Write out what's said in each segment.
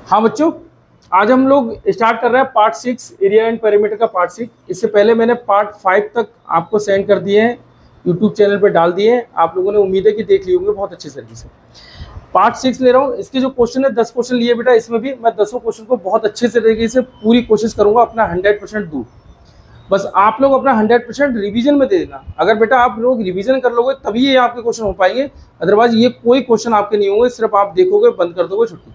हाँ बच्चों, आज हम लोग स्टार्ट कर रहे हैं पार्ट 6 एरिया एंड पेरीमीटर का पार्ट 6। इससे पहले मैंने पार्ट 5 तक आपको सेंड कर दिए हैं, यूट्यूब चैनल पे डाल दिए हैं। आप लोगों ने उम्मीद है कि देख लिए होंगे बहुत अच्छे तरीके से। पार्ट 6 ले रहा हूँ। इसके जो क्वेश्चन है 10 क्वेश्चन लिए बेटा, इसमें भी मैं 10 क्वेश्चन को बहुत अच्छे से तरीके से पूरी कोशिश करूंगा अपना 100% दूँ। बस आप लोग अपना 100% रिवीजन में दे देना। अगर बेटा आप लोग रिवीजन कर लोगे तभी ये आपके क्वेश्चन हो पाएंगे, अदरवाइज ये कोई क्वेश्चन आपके नहीं होंगे। सिर्फ आप देखोगे, बंद कर दोगे, छुट्टी।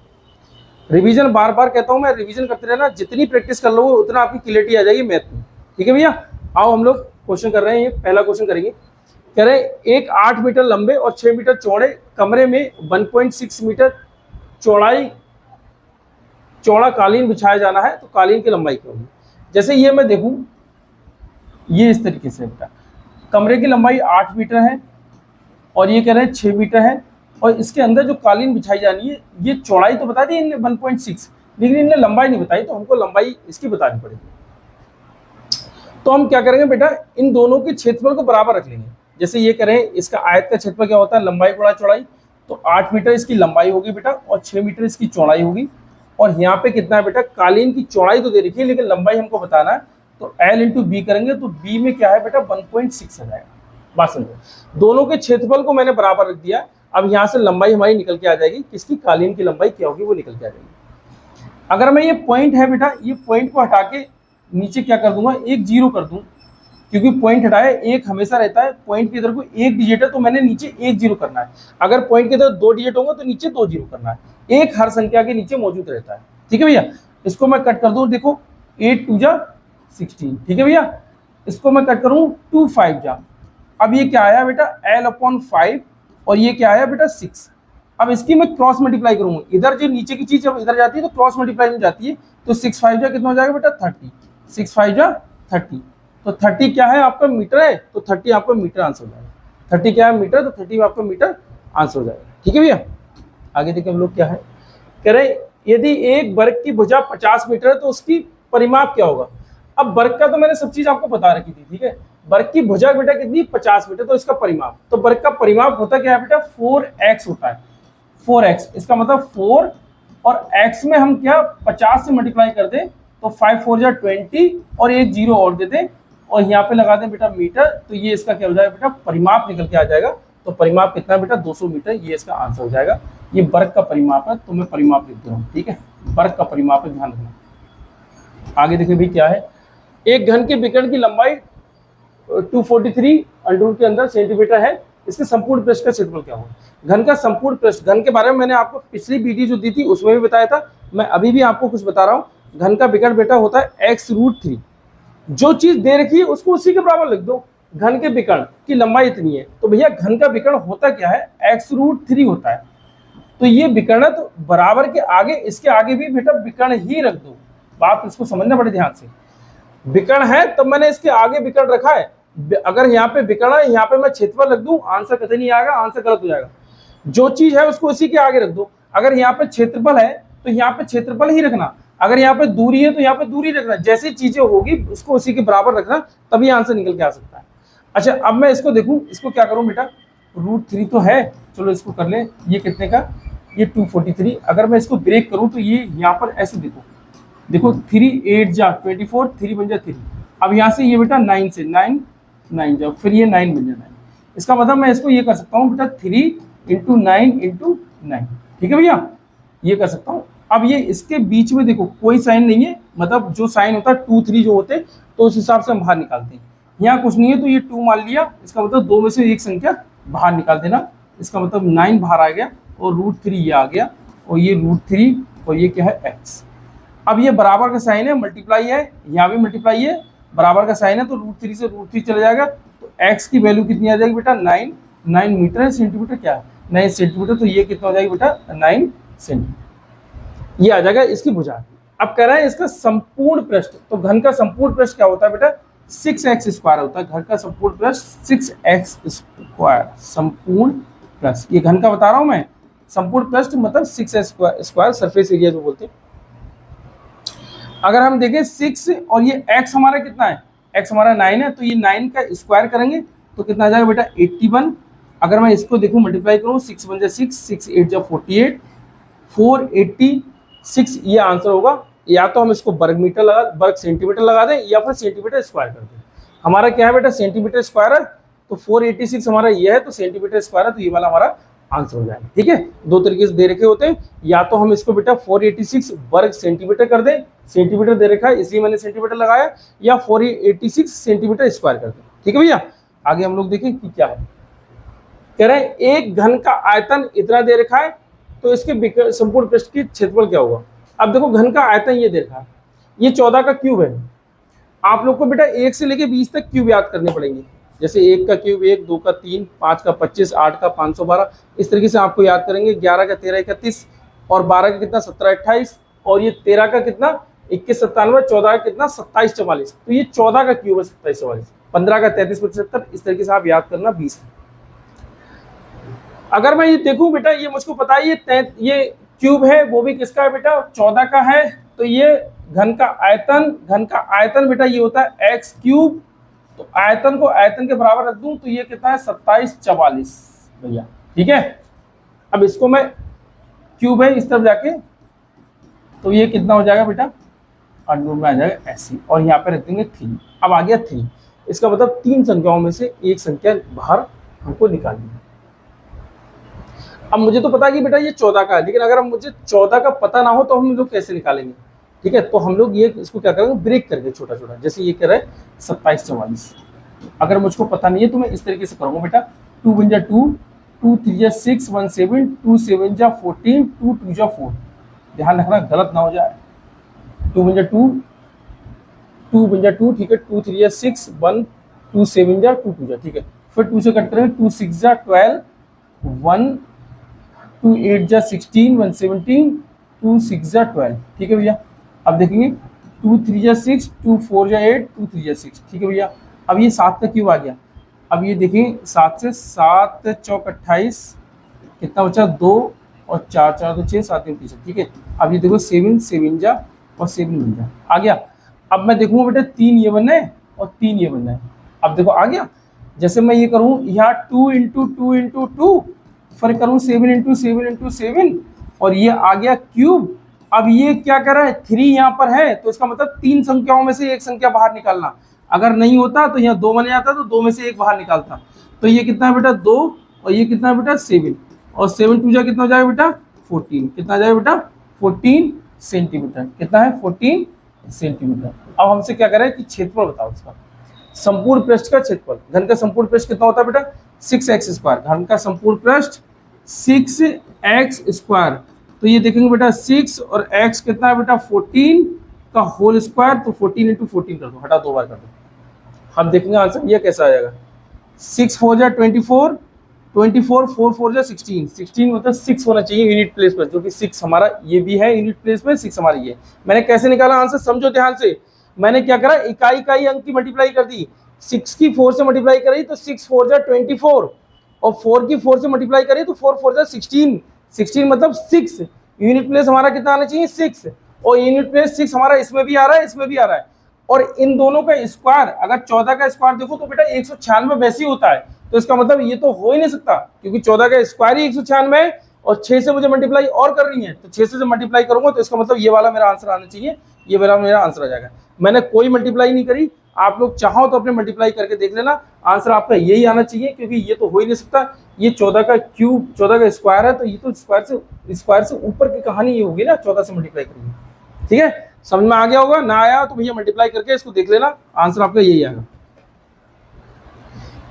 रिवीजन बार बार कहता हूं मैं, रिवीजन करते रहना। जितनी प्रैक्टिस कर लोगे उतना आपकी क्लियरिटी आ जाएगी मैथ में। ठीक है भैया, आओ हम लोग क्वेश्चन कर रहे हैं। ये पहला क्वेश्चन करेंगे। कह रहे एक 8 मीटर लंबे और 6 मीटर चौड़े कमरे में 1.6 मीटर चौड़ा कालीन बिछाया जाना है, तो कालीन की लंबाई क्या होगी। जैसे ये मैं देखूं, ये इस तरीके से बेटा कमरे की लंबाई 8 मीटर है और ये कह रहे हैं 6 मीटर है, और इसके अंदर जो कालीन बिछाई जानी है, ये चौड़ाई तो बता दी इनने 1.6, लेकिन इनने लंबाई नहीं बताई, तो हमको लंबाई इसकी बतानी पड़ेगी। तो हम क्या करेंगे बेटा, इन दोनों के क्षेत्रफल को बराबर रख लेंगे। जैसे ये कह रहे हैं इसका आयत का क्षेत्रफल क्या होता है, लंबाई गुणा चौड़ाई, तो 8 मीटर इसकी लंबाई होगी बेटा और 6 मीटर इसकी चौड़ाई होगी। और यहाँ पे कितना है बेटा, कालीन की चौड़ाई तो दे रखी है लेकिन लंबाई हमको बताना है, तो L इंटू बी करेंगे, तो बी में क्या है बेटा 1.6 आ जाएगा। बात समझो, दोनों के क्षेत्रफल को मैंने बराबर रख दिया। अब यहाँ से लंबाई हमारी निकल के आ जाएगी, किसकी, कालीन की लंबाई क्या होगी वो निकल के आ जाएगी। अगर मैं ये पॉइंट है बेटा, ये पॉइंट को हटा के नीचे क्या कर दूंगा, एक जीरो कर दूं, क्योंकि पॉइंट हटाया एक हमेशा रहता है। पॉइंट की इधर को एक डिजिट है तो मैंने नीचे एक जीरो करना है। अगर पॉइंट के इधर 2 डिजिट होंगे तो नीचे 2 जीरो करना है। एक हर संख्या के नीचे मौजूद रहता है। ठीक है भैया, इसको मैं कट कर दूं, देखो 8 2 जा 16। ठीक है भैया, इसको मैं कट करूं 2 5 जा, अब ये क्या आया बेटा L/5, और ये क्या आया बेटा 6। अब इसकी मैं क्रॉस मल्टीप्लाई करूंगा, इधर जो नीचे की चीज जब इधर जाती है तो क्रॉस मल्टीप्लाई में जाती है, तो 6 5 जा कितना हो जाएगा बेटा 30, 6 5 जा 30, तो 30 क्या है आपका मीटर है, तो 30 आपका मीटर आंसर हो जाएगा। 30 क्या है मीटर, तो 30 आपका मीटर आंसर हो जाएगा। ठीक है भैया, आगे देखिए हम लोग क्या है, कह रहे यदि एक वर्ग की भुजा 50 मीटर है तो उसकी परिमाप क्या होगा। अब वर्ग का तो मैंने सब चीज आपको बता रखी थी। ठीक है, वर्ग की भुजा बेटा कितनी 50 मीटर, तो इसका परिमाप, तो वर्ग का परिमाप होता क्या है बेटा 4x होता है। 4x, इसका मतलब 4 और x में हम क्या 50 से मल्टीप्लाई कर दें, तो 5 4 जा 20 और एक जीरो और दे दें और यहाँ पे लगा दें बेटा मीटर, तो ये इसका क्या हो जाएगा बेटा परिमाप निकल के आ जाएगा। तो परिमाप कितना बेटा 200 मीटर, ये इसका आंसर हो जाएगा। ये वर्ग का परिमाप है, तो मैं परिमाप लिख दे रहा हूँ। ठीक है, वर्ग का परिमाप है, ध्यान रखना। आगे देखिए भाई क्या है, एक घन के विकर्ण की लंबाई 243 अंडर के अंदर सेंटीमीटर है, इसके संपूर्ण पृष्ठ का क्षेत्रफल क्या होगा। घन का संपूर्ण पृष्ठ, घन के बारे में मैंने आपको पिछली वीडियो जो दी थी उसमें भी बताया था, मैं अभी भी आपको कुछ बता रहा हूँ। घन का विकर्ण बेटा होता है x√3, जो चीज दे रखी है उसको उसी के बराबर लिख दो। घन के विकर्ण की लंबाई इतनी है, तो भैया घन का विकर्ण होता क्या है, x√3 होता है। तो ये विकर्ण है, तो बराबर के आगे इसके आगे भी बेटा विकर्ण ही रख दो। बात इसको समझना बड़े ध्यान से, विकर्ण है तब मैंने इसके आगे विकर्ण रखा है। अगर यहाँ पे विकर्ण है, यहाँ पे मैं क्षेत्रफल रख दूं, आंसर कतई नहीं आएगा, आंसर गलत हो जाएगा। जो चीज है उसको इसी के आगे रख दो। अगर यहाँ पे क्षेत्रफल है तो यहाँ पे क्षेत्रफल ही रखना, अगर यहाँ पे दूरी है तो यहाँ पे दूरी रखना, जैसी चीजें होगी उसको उसी के बराबर रखना, तभी आंसर निकल के आ सकता है। अच्छा, अब मैं इसको देखूं, इसको क्या करूं बेटा, √3 तो है, चलो इसको कर ले। ये कितने का, ये 243। अगर मैं इसको ब्रेक करूं तो ये यहाँ पर ऐसे देखो 3 8 जा 24, 3 बन जा 3। अब यहाँ से ये बेटा 9 से 9 9 जाओ, फिर ये 9 बन जा 9। इसका मतलब मैं इसको ये कर सकता हूँ बेटा 3 × 9 × 9। ठीक है भैया, ये कर सकता हूँ। अब ये इसके बीच में देखो कोई साइन नहीं है, मतलब जो साइन होता है 2 3 जो होते तो उस हिसाब से हम बाहर निकालते हैं। यहाँ कुछ नहीं है तो ये 2 मान लिया, इसका मतलब 2 में से एक संख्या बाहर निकाल देना। इसका मतलब 9 बाहर आ गया और √3 ये आ गया, और ये √3 और ये क्या है x। अब ये बराबर का साइन है, मल्टीप्लाई है, यहाँ भी मल्टीप्लाई है, बराबर का साइन है, तो √3 से √3 चला जाएगा, तो x की वैल्यू कितनी आ जाएगी बेटा 9 9 मीटर है, सेंटीमीटर क्या है 9 सेंटीमीटर, तो ये कितना हो जाएगी बेटा 9 सेंटीमीटर, ये आ जाएगा इसकी भुजा। अब कह रहा है इसका संपूर्ण पृष्ठ, तो घन का संपूर्ण पृष्ठ क्या होता है बेटा 6x² होता है। घन का संपूर्ण पृष्ठ 6x², संपूर्ण पृष्ठ, ये घन का बता रहा हूं मैं, संपूर्ण पृष्ठ मतलब 6x², सरफेस एरिया जो बोलते हैं। अगर हम देखें 6 और ये x हमारा कितना है, x हमारा 9 है, तो ये 9 का स्क्वायर करेंगे तो कितना आ जाएगा बेटा 81। अगर मैं इसको देखूं मल्टीप्लाई करूं, 6 1 जा 6, 6 8 जा 48, 480 6 ये आंसर होगा। या तो हम इसको वर्ग सेंटीमीटर लगा दें या फिर सेंटीमीटर स्क्वायर कर दें। हमारा क्या है बेटा, सेंटीमीटर स्क्वायर है, तो 486 हमारा ये है, तो सेंटीमीटर स्क्वायर है, तो ये वाला हमारा आंसर हो जाएगा। ठीक है, दो तरीके से दे रखे होते हैं, या तो हम इसको बेटा 486 वर्ग सेंटीमीटर कर दें, सेंटीमीटर दे रखा है इसलिए मैंने सेंटीमीटर लगाया, या 486 सेंटीमीटर स्क्वायर कर दें। ठीक है भैया, आगे हम लोग देखें कि क्या है। कह रहे हैं एक घन का आयतन इतना दे रखा है, तो इसके संपूर्ण पृष्ठ की क्षेत्रफल क्या होगा। अब देखो घन का आयतन ये दे रखा है, ये 14 का क्यूब है। आप लोग को बेटा 1 से लेके 20 तक क्यूब याद करने पड़ेंगे, जैसे 1 का क्यूब 1, 2 का 3, 5 का 25, 8 का 512, इस तरीके से आपको याद करेंगे। 11 का 13 31, और 12 का कितना 17 28, और ये 13 का कितना 21 97, 14 का कितना 27 44, तो ये 14 का क्यूब है 27 44। 15 का 33 75, इस तरीके से आप याद करना 20। अगर मैं ये देखूं बेटा, ये मुझको पता है ये क्यूब है, वो भी किसका है बेटा 14 का है, तो ये घन का आयतन बेटा ये होता है x क्यूब, तो आयतन को आयतन के बराबर रख दूं तो ये कितना है 27 44 भैया। ठीक है, अब इसको मैं क्यूब है इस तरफ जाके, तो ये कितना हो जाएगा बेटा अंडर में आ जाएगा ऐसे, और यहाँ पे रख देंगे 3। अब आ गया 3, इसका मतलब 3 संख्याओं में से एक संख्या बाहर हमको निकालनी है। अब मुझे तो पता है कि बेटा ये 14 का है, लेकिन अगर मुझे 14 का पता ना हो तो हम लोग कैसे निकालेंगे। ठीक है, तो हम लोग ये इसको क्या करेंगे, ब्रेक करके छोटा छोटा, जैसे ये कह रहा है 27 44। अगर मुझको पता नहीं है तो मैं इस तरीके से करूँगा बेटा, 2 1 2, 2 3 6 1 7, 2 7 14, 2 2 4। ध्यान रखना गलत ना हो जाए। 2 1 2, 2 1 2, ठीक है, 2 3 6 1, 2 7 2 2, ठीक है, फिर 2 से कट करेंगे, 2 6 12, 1 2 8 16, 1 17, 2 6 12। ठीक है भैया, अब देखेंगे 2 3 6, 2 4 8, 2 3 6। ठीक है भैया, अब ये 7 का क्यूब आ गया। अब ये देखें 7 से 7 चौक 28, कितना बचा 2, और 4 4 तो 6, 7 3 30। ठीक है, अब ये देखो 7 7 जा और 7 बन जा आ गया। अब मैं देखूंगा बेटा 3 ये बनना है और 3 ये बनना है। अब देखो आ गया, जैसे मैं ये करूँ यहाँ 2 × 2 × 2, फिर करूँ 7 × 7 × 7, और ये आ गया क्यूब। अब ये क्या कर रहा है 3 यहाँ पर है, तो इसका मतलब 3 संख्याओं में से एक संख्या बाहर निकालना। अगर नहीं होता तो यहाँ 2 बन जाता, तो 2 में से एक बाहर निकालता। तो ये कितना है बेटा 2, और ये कितना है बेटा 7, और 7 2 जा कितना हो जाएगा बेटा 14। कितना आ जाएगा बेटा 14 सेंटीमीटर। कितना है 14 सेंटीमीटर। अब हमसे क्या करें कि क्षेत्रफल बताओ इसका, संपूर्ण पृष्ठ का क्षेत्रफल। घन का संपूर्ण पृष्ठ कितना होता है बेटा 6x स्क्वायर। घन का संपूर्ण पृष्ठ 6x स्क्वायर, तो ये देखेंगे बेटा 6 और x कितना है बेटा 14 का होल स्क्वायर, तो 14 × 14 कर दो, हटा 2 बार कर दो। हम देखेंगे आंसर ये कैसा आ जाएगा। 6 4 जा 24, 24 4 4 जा 16, 16 मतलब 6 होना चाहिए यूनिट प्लेस पर, जो कि 6 हमारा ये भी है यूनिट प्लेस पर, 6 हमारा ये। मैंने कैसे निकाला आंसर समझो ध्यान से। मैंने क्या करा, इकाई अंक की मल्टीप्लाई कर दी। 6 की 4 से मल्टीप्लाई करी तो 6 4 जा 24, और 4 की 4 से मल्टीप्लाई करी तो 4 4 जा 16, 16 मतलब 6। यूनिट प्लेस हमारा कितना आना चाहिए 6, और यूनिट प्लेस 6 हमारा इसमें भी आ रहा है, इसमें भी आ रहा है। और इन दोनों का स्क्वायर, अगर 14 का स्क्वायर देखो तो बेटा 196 वैसे ही होता है, तो इसका मतलब ये तो हो ही नहीं सकता, क्योंकि 14 का स्क्वायर ही 196 है, और 6 से मुझे मल्टीप्लाई और करनी है, तो 6 से मल्टीप्लाई करूंगा तो इसका मतलब ये वाला मेरा आंसर आना चाहिए, ये वाला मेरा आंसर आ जाएगा। मैंने कोई मल्टीप्लाई नहीं करी, आप लोग चाहो तो अपने मल्टीप्लाई करके देख लेना, आंसर आपका यही आना चाहिए, क्योंकि ये तो हो ही नहीं सकता। ये 14 का क्यूब 14 का स्क्वायर है, तो ये तो स्क्वायर से ऊपर की कहानी ये होगी ना, 14 से मल्टीप्लाई करेंगे। ठीक है, समझ में आ गया होगा, ना आया तो भैया मल्टीप्लाई करके इसको देख लेना, आंसर आपका यही आएगा।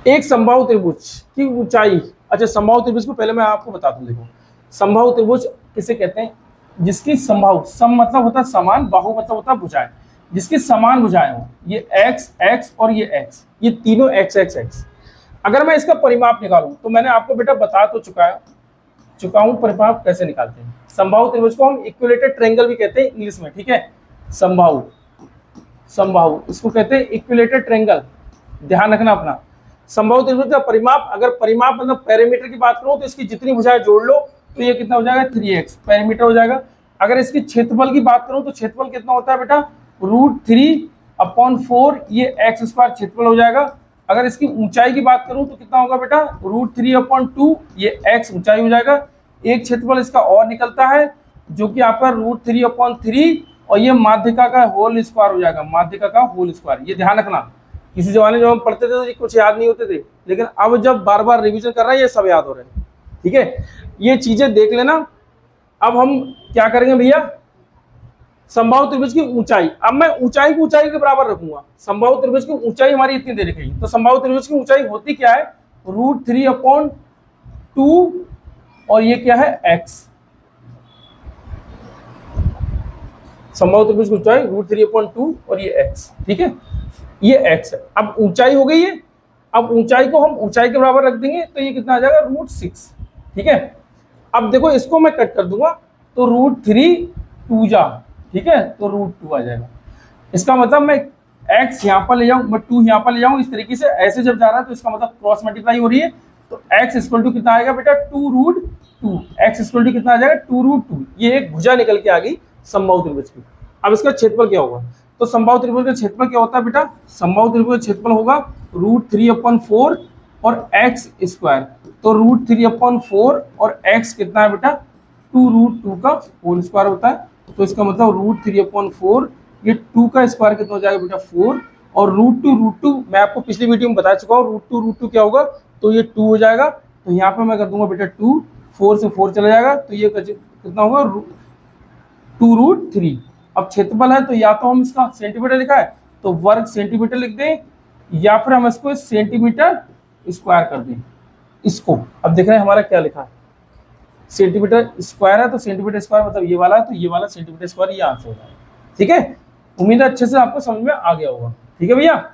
एक समबाहु त्रिभुज की ऊंचाई, अच्छा समबाहु त्रिभुज को पहले मैं आपको बता दूं। देखो समबाहु त्रिभुज किसे कहते हैं, जिसकी समबाहु, सम मतलब होता है समान, बाहु मतलब होता है भुजाएं, जिसकी समान भुजाएं हो। ये x x और ये x, ये तीनों x x x। अगर मैं इसका परिमाप निकालूं तो मैंने आपको बेटा बता तो चुका हूं परिमाप कैसे निकालते हैं। समबाहु त्रिभुज को हम इक्विलेटरल ट्रायंगल भी कहते हैं इंग्लिश में। ठीक है, समबाहु इसको कहते हैं इक्विलेटरल ट्रायंगल, ध्यान रखना अपना। समबाहु त्रिभुज का परिमाप, अगर परिमाप मतलब पैरामीटर की बात करूं तो इसकी जितनी भुजाएं जोड़ लो तो ये कितना हो जाएगा 3x पैरामीटर हो जाएगा। अगर इसकी क्षेत्रफल की बात करूं तो क्षेत्रफल कितना होता है बेटा √3/4, ये x स्क्वायर क्षेत्रफल हो जाएगा। अगर इसकी ऊंचाई की बात करूं तो कितना होगा बेटा √3/2, ये x ऊंचाई हो जाएगा। एक क्षेत्रफल इसका और निकलता है जो कि आपका √3/3 और ये माध्यिका का होल स्क्वायर हो जाएगा, माध्यिका का होल स्क्वायर। ये ध्यान रखना, किसी जमाने में जब हम पढ़ते थे तो ये कुछ याद नहीं होते थे, लेकिन अब जब बार बार रिवीजन कर रहे हैं ये सब याद हो रहे हैं। ठीक है, ये चीजें देख लेना। अब हम क्या करेंगे भैया, समबाहु त्रिभुज की ऊंचाई, अब मैं ऊंचाई को ऊंचाई के बराबर रखूंगा। समबाहु त्रिभुज की ऊंचाई हमारी इतनी दे रखी है, तो समबाहु त्रिभुज की ऊंचाई होती क्या है, √3/2 और ये क्या है x। समबाहु त्रिभुज की ऊंचाई √3/2 और ये x। ठीक है, ये x है। अब ऊंचाई हो गई है, अब ऊंचाई को हम ऊंचाई के बराबर रख देंगे तो ये कितना आ जाएगा √6। ठीक है, अब देखो इसको मैं कट कर दूंगा तो √3 2 जा, ठीक है, तो √2 आ जाएगा। इसका मतलब मैं x यहाँ पर ले जाऊं, मैं 2 यहाँ पर ले जाऊं, इस तरीके से ऐसे जब जा रहा है तो इसका मतलब क्रॉस मल्टीप्लाई हो रही है, तो x इक्वल टू कितना आएगा बेटा 2√2। x इक्वल टू कितना आ जाएगा 2√2। ये एक भुजा निकल के आ गई समबाहु त्रिभुज की। अब इसका क्षेत्रफल क्या होगा, तो समबाहु त्रिभुज का क्षेत्रफल क्या होता है बेटा, समबाहु त्रिभुज का क्षेत्रफल होगा √3/4 और x स्क्वायर। तो √3/4 और x कितना है बेटा 2√2 का होल स्क्वायर होता है। तो इसका मतलब √3/4, ये 2 का स्क्वायर कितना हो जाएगा बेटा 4, और √2 मैं आपको पिछली वीडियो में बता चुका हूँ √2 क्या होगा, तो ये 2 हो जाएगा। तो यहाँ पे मैं कर दूंगा बेटा 2, 4 से 4 चला जाएगा, तो ये कितना होगा 2√3। अब क्षेत्रफल है तो या तो हम इसका सेंटीमीटर लिखा है तो वर्ग सेंटीमीटर लिख दें, या फिर हम इसको सेंटीमीटर स्क्वायर कर दें इसको। अब देख रहे हैं हमारा क्या लिखा है, सेंटीमीटर स्क्वायर है तो सेंटीमीटर स्क्वायर मतलब ये वाला है, तो ये वाला सेंटीमीटर स्क्वायर ये आंसर होगा। ठीक है, उम्मीद है अच्छे से आपको समझ में आ गया होगा। ठीक है भैया,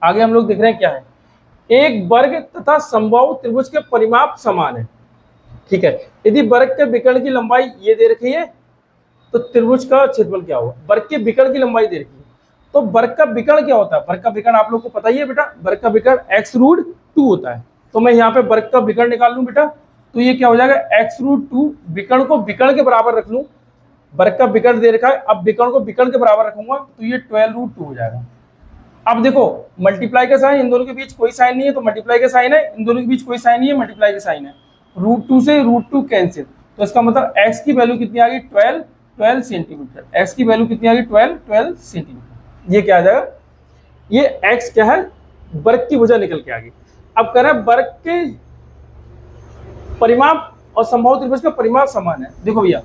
आगे हम लोग देख रहे हैं क्या है, एक वर्ग तथा समबाहु त्रिभुज के परिमाप समान है। ठीक है, यदि वर्ग के विकर्ण की लंबाई ये दे रखी है तो त्रिभुज का क्षेत्रफल क्या होगा, वर्ग के विकर्ण की लंबाई दे रखी है, तो वर्ग का विकर्ण क्या होता है, वर्ग का विकर्ण आप लोग को पता ही है बेटा, वर्ग का विकर्ण x√2 होता है। तो मैं यहाँ पे वर्ग का विकर्ण निकाल लूं बेटा, तो ये क्या हो जाएगा x√2, विकर्ण को विकर्ण के बराबर रख लूं, वर्ग का विकर्ण दे रखा है, अब विकर्ण को विकर्ण के बराबर रखूंगा तो ये 12√2 हो जाएगा। अब देखो मल्टीप्लाई का साइन, इन दोनों के बीच कोई साइन नहीं है तो मल्टीप्लाई का साइन है, इन दोनों के बीच कोई साइन नहीं है मल्टीप्लाई का साइन है, √2 से √2 कैंसिल, तो इसका मतलब x की वैल्यू कितनी आ गई 12 सेंटीमीटर। x की वैल्यू कितनी आ गई 12 सेंटीमीटर। ये क्या आ जाएगा, ये x क्या है वर्ग की भुजा निकल के आ गई। अब कह रहे हैं वर्ग के परिमाप और समबाहु त्रिभुज का परिमाप समान है। देखो भैया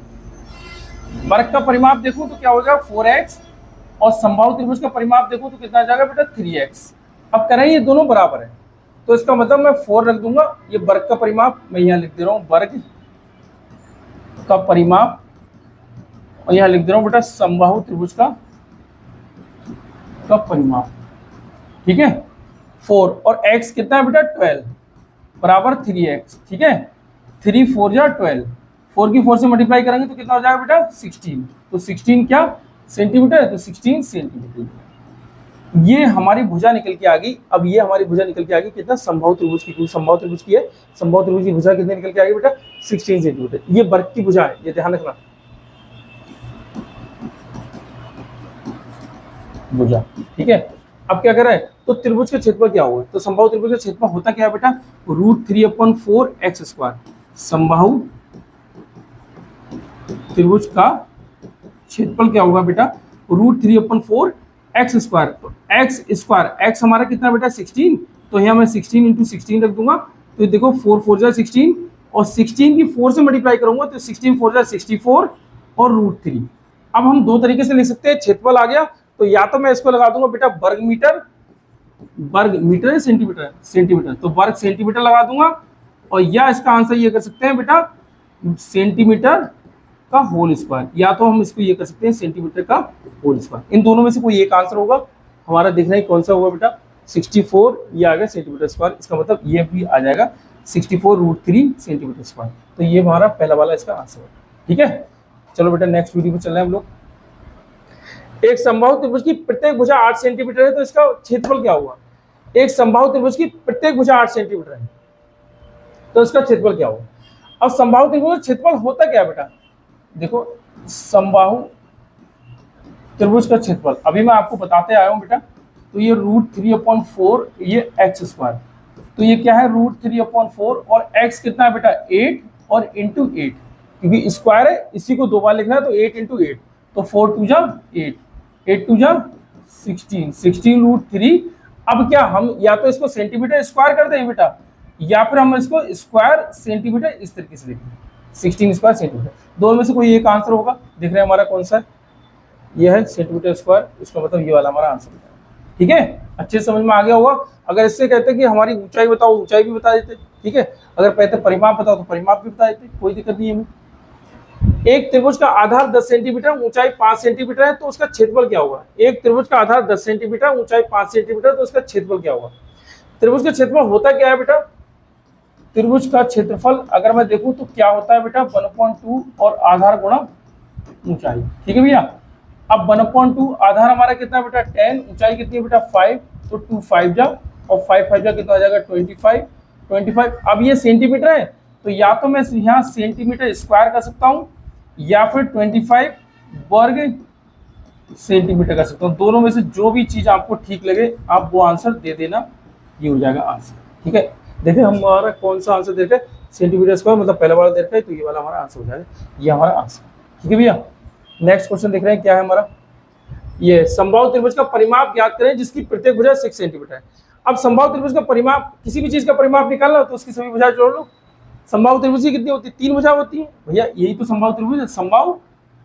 वर्ग का परिमाप देखो तो क्या हो जाएगा 4x, और समबाहु त्रिभुज का परिमाप देखो तो कितना आ जाएगा बेटा 3x। अब कह रहे हैं ये दोनों बराबर है, तो इसका मतलब मैं 4 रख दूंगा, ये वर्ग का परिमाप मैं यहाँ लिख दे रहा हूँ, वर्ग का परिमाप, और यहाँ लिख दे रहा हूँ बेटा समबाहु त्रिभुज का परिमाप। ठीक है, 4 और x कितना है बेटा 12 बराबर 3x। ठीक है, 3 4 जा 12, 4 की 4 से मल्टीप्लाई करेंगे तो कितना हो जाएगा बेटा 16, तो 16 क्या सेंटीमीटर है, तो 16 सेंटीमीटर। ये हमारी भुजा निकल के आ गई। अब ये हमारी भुजा निकल के आ गई कितना समबाहु त्रिभुज की, क्योंकि समबाहु त्रिभुज की है, समबाहु त्रिभुज की भुजा कितने निकल के आ गई बेटा 16 सेंटीमीटर। ये वर्ग की भुजा है, ये ध्यान रखना भुजा। ठीक है, अब क्या कर रहा है, तो त्रिभुज का क्षेत्रफल क्या होगा, तो समबाहु त्रिभुज का क्षेत्रफल होता क्या है बेटा √3/4 x स्क्वायर। समबाहु त्रिभुज का क्षेत्रफल क्या होगा बेटा √3/4 x स्क्वायर। तो x स्क्वायर, x हमारा कितना बेटा 16, तो यहाँ मैं 16 × 16 रख दूंगा, तो देखो 4 4 जा 16, और 16 की 4 से मल्टीप्लाई करूंगा तो 16 4 जा 64 और √3। अब हम दो तरीके से लिख सकते हैं, क्षेत्रफल आ गया तो या तो मैं इसको लगा दूंगा बेटा वर्ग मीटर, वर्ग मीटर है सेंटीमीटर, सेंटीमीटर तो वर्ग सेंटीमीटर लगा दूंगा, और या इसका आंसर ये कर सकते हैं बेटा सेंटीमीटर का होल स्क्वायर, या तो हम इसको ये कर सकते हैं सेंटीमीटर का होल स्क्वायर। इन दोनों में से कोई एक आंसर होगा हमारा, देखना है कौन सा होगा बेटा 64, ये आ गया सेंटीमीटर स्क्वायर, इसका मतलब ये भी आ जाएगा 64√3 सेंटीमीटर स्क्वायर। तो ये हमारा पहला वाला इसका आंसर है। ठीक है, चलो बेटा नेक्स्ट वीडियो में चल रहे हैं हम लोग। एक समबाहु त्रिभुज की प्रत्येक भुजा 8 सेंटीमीटर है, तो इसका क्षेत्रफल क्या हुआ, एक समबाहु त्रिभुज की प्रत्येक भुजा 8 सेंटीमीटर है तो इसका क्षेत्रफल क्या होगा। अब समबाहु त्रिभुज क्षेत्रफल होता क्या है बेटा, देखो समबाहु त्रिभुज का क्षेत्रफल अभी मैं आपको बताते आया हूं बेटा, तो ये √3/4 ये x स्क्वायर, तो ये क्या है √3/4 और x कितना है बेटा 8 और इंटू 8, क्योंकि स्क्वायर है, इसी को 2 बार लिखना है, तो 8 इंटू 8, तो 4 टू जा 8, 8 टू जा 16, 16√3। अब क्या हम या तो इसको सेंटीमीटर स्क्वायर कर दें बेटा, या फिर हम इसको स्क्वायर सेंटीमीटर इस तरीके से लिखें, 16 स्क्वायर सेंटीमीटर, दोनों में से कोई एक आंसर होगा। देख रहे हैं हमारा कौन सा है, ये है सेंटीमीटर स्क्वायर, इसका मतलब ये वाला हमारा आंसर है। ठीक है, अच्छे से समझ में आ गया होगा। अगर इससे कहते हैं कि हमारी ऊंचाई बताओ, ऊंचाई भी बता देते। ठीक है, अगर कहते परिमाप बताओ तो परिमाप भी बता देते, कोई दिक्कत नहीं है हमें। एक त्रिभुज का आधार 10 सेंटीमीटर, ऊंचाई 5 सेंटीमीटर है, तो उसका क्षेत्रफल क्या होगा। एक त्रिभुज का आधार 10 सेंटीमीटर, ऊंचाई 5 सेंटीमीटर, तो उसका क्षेत्रफल क्या होगा। त्रिभुज का क्षेत्रफल होता क्या है बेटा, त्रिभुज का क्षेत्रफल अगर मैं देखूं तो क्या होता है बेटा, 1/2 और आधार गुणा ऊंचाई। ठीक है भैया, अब 1/2 आधार हमारा कितना बेटा 10, ऊंचाई कितनी है बेटा 5, तो 2 5 जा और 5 5 जा कितना आ जाएगा 25। अब ये सेंटीमीटर है, तो या तो मैं यहाँ सेंटीमीटर स्क्वायर कर सकता हूँ या फिर 25 वर्ग सेंटीमीटर कर सकता हूँ। दोनों में से जो भी चीज आपको ठीक लगे आप वो आंसर दे देना, ये हो जाएगा आंसर। ठीक है, देखिए हमारा कौन सा आंसर देख रहे हैं, सेंटीमीटर स्क्वायर मतलब पहला वाला देख रहे हैं, तो ये वाला हमारा आंसर हो जाएगा, ये हमारा आंसर। ठीक है भैया, नेक्स्ट क्वेश्चन देख रहे हैं क्या है हमारा, ये समबाहु त्रिभुज का परिमाप ज्ञात करें जिसकी प्रत्येक भुजा 6 सेंटीमीटर है। अब समबाहु त्रिभुज का परिमाप, किसी भी चीज का परिमाप निकालना हो तो उसकी सभी भुजाएं जोड़ लो। समबाहु त्रिभुज की कितनी होती है, 3 भुजा होती है भैया, यही तो समबाहु त्रिभुज है। समबाहु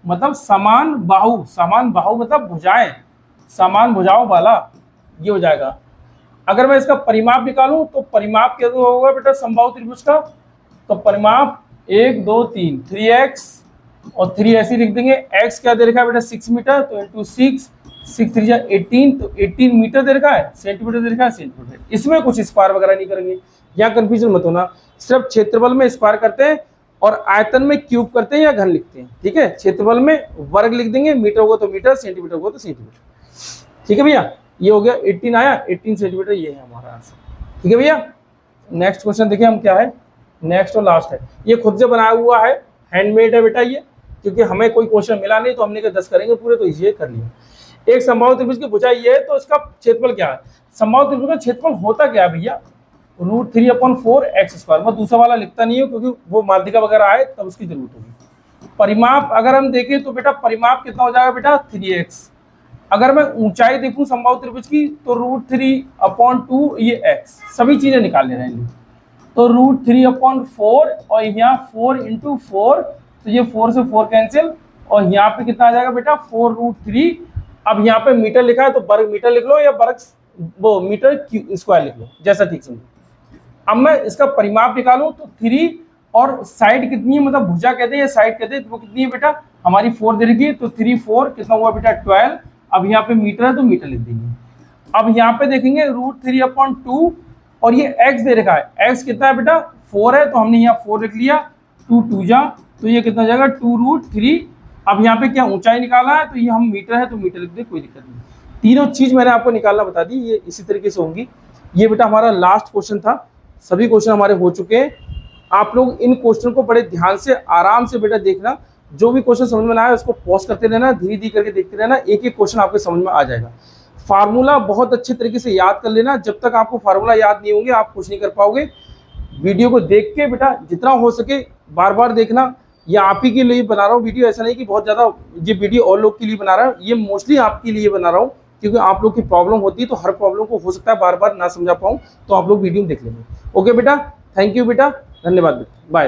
मतलब समान बाहु, समान बाहु मतलब भुजाएं, समान भुजाओं वाला, ये हो जाएगा। अगर मैं इसका परिमाप निकालूं तो परिमाप क्या होगा बेटा समबाहु त्रिभुज का, तो परिमाप 1 2 3 3x और 3 ऐसे लिख देंगे। x क्या दे रखा है बेटा 6 मीटर, तो इंटू 6, 6 3 18, तो 18 मीटर दे रखा है, सेंटीमीटर दे रखा है सेंटीमीटर। इसमें कुछ स्क्वायर वगैरह नहीं करेंगे, यहाँ कंफ्यूजन मत होना, सिर्फ क्षेत्रफल में स्क्वायर करते हैं और आयतन में क्यूब करते हैं या घन लिखते हैं। ठीक है, क्षेत्रफल में वर्ग लिख देंगे, मीटर होगा तो मीटर, सेंटीमीटर होगा तो सेंटीमीटर। ठीक है भैया, ये हो गया 18 आया, 18 सेंटीमीटर, ये है हमारा आंसर। ठीक है भैया, नेक्स्ट क्वेश्चन देखिए हम क्या है, नेक्स्ट और लास्ट है, ये खुद से बनाया हुआ है, हैंडमेड है बेटा ये, क्योंकि हमें कोई क्वेश्चन मिला नहीं तो हमने कहा 10 करेंगे पूरे, तो ये कर लिया। एक समबाहु त्रिभुज की भुजा ये है, तो इसका क्षेत्रफल क्या है। समबाहु त्रिभुज का क्षेत्रफल होता क्या है भैया, √3/4x²। मैं दूसरा वाला लिखता नहीं हूँ क्योंकि वो माध्यिका वगैरह आए तब उसकी जरूरत होगी। परिमाप अगर हम देखें तो बेटा परिमाप कितना हो जाएगा बेटा 3x। अगर मैं ऊंचाई देखूं समबाहु त्रिभुज की तो √3/2 ये x, सभी चीजें निकाल ले रहे हैं, तो √3/4 और यहाँ 4 × 4, तो ये 4 से 4 कैंसिल, और यहाँ पे कितना आ जाएगा बेटा 4√3। अब यहाँ पे मीटर लिखा है तो वर्ग मीटर लिख लो या वर्ग वो मीटर स्क्वायर लिख लो, जैसा ठीक समझो। अब मैं इसका परिमाप निकालूं तो 3 और साइड कितनी है, मतलब भुजा कहते हैं या साइड कहते हैं, तो वो कितनी है बेटा हमारी 4 दे रखी है, तो 3 4 कितना हुआ बेटा 12। अब यहाँ पे मीटर है तो मीटर लिख देंगे। अब यहाँ पे देखेंगे √3/2 और ये x दे रखा है, x कितना है बेटा 4 है, तो हमने यहाँ 4 लिख लिया, 2 2 जा, तो ये कितना जाएगा 2√3। अब यहाँ पे क्या ऊंचाई निकाला है, तो ये हम मीटर है तो मीटर लिख दे, कोई दिक्कत नहीं। तीनों चीज मैंने आपको निकालना बता दी, ये इसी तरीके से होंगी। ये बेटा हमारा लास्ट क्वेश्चन था, सभी क्वेश्चन हमारे हो चुके हैं। आप लोग इन क्वेश्चन को बड़े ध्यान से आराम से बेटा देखना, जो भी क्वेश्चन समझ में ना आए उसको पॉज करते रहना, धीरे धीरे करके देखते रहना, एक एक क्वेश्चन आपके समझ में आ जाएगा। फार्मूला बहुत अच्छे तरीके से याद कर लेना, जब तक आपको फार्मूला याद नहीं होंगे आप कुछ नहीं कर पाओगे। वीडियो को देख के बेटा जितना हो सके बार बार देखना, ये आप ही के लिए बना रहा हूँ वीडियो, ऐसा नहीं कि बहुत ज़्यादा ये वीडियो और लोग के लिए बना रहा हूँ, ये मोस्टली आपके लिए बना रहा हूँ, क्योंकि आप लोग की प्रॉब्लम होती है, तो हर प्रॉब्लम को हो सकता है बार बार ना समझा पाऊँ, तो आप लोग वीडियो में देख लेंगे। ओके बेटा, थैंक यू बेटा, धन्यवाद बेटा, बाय।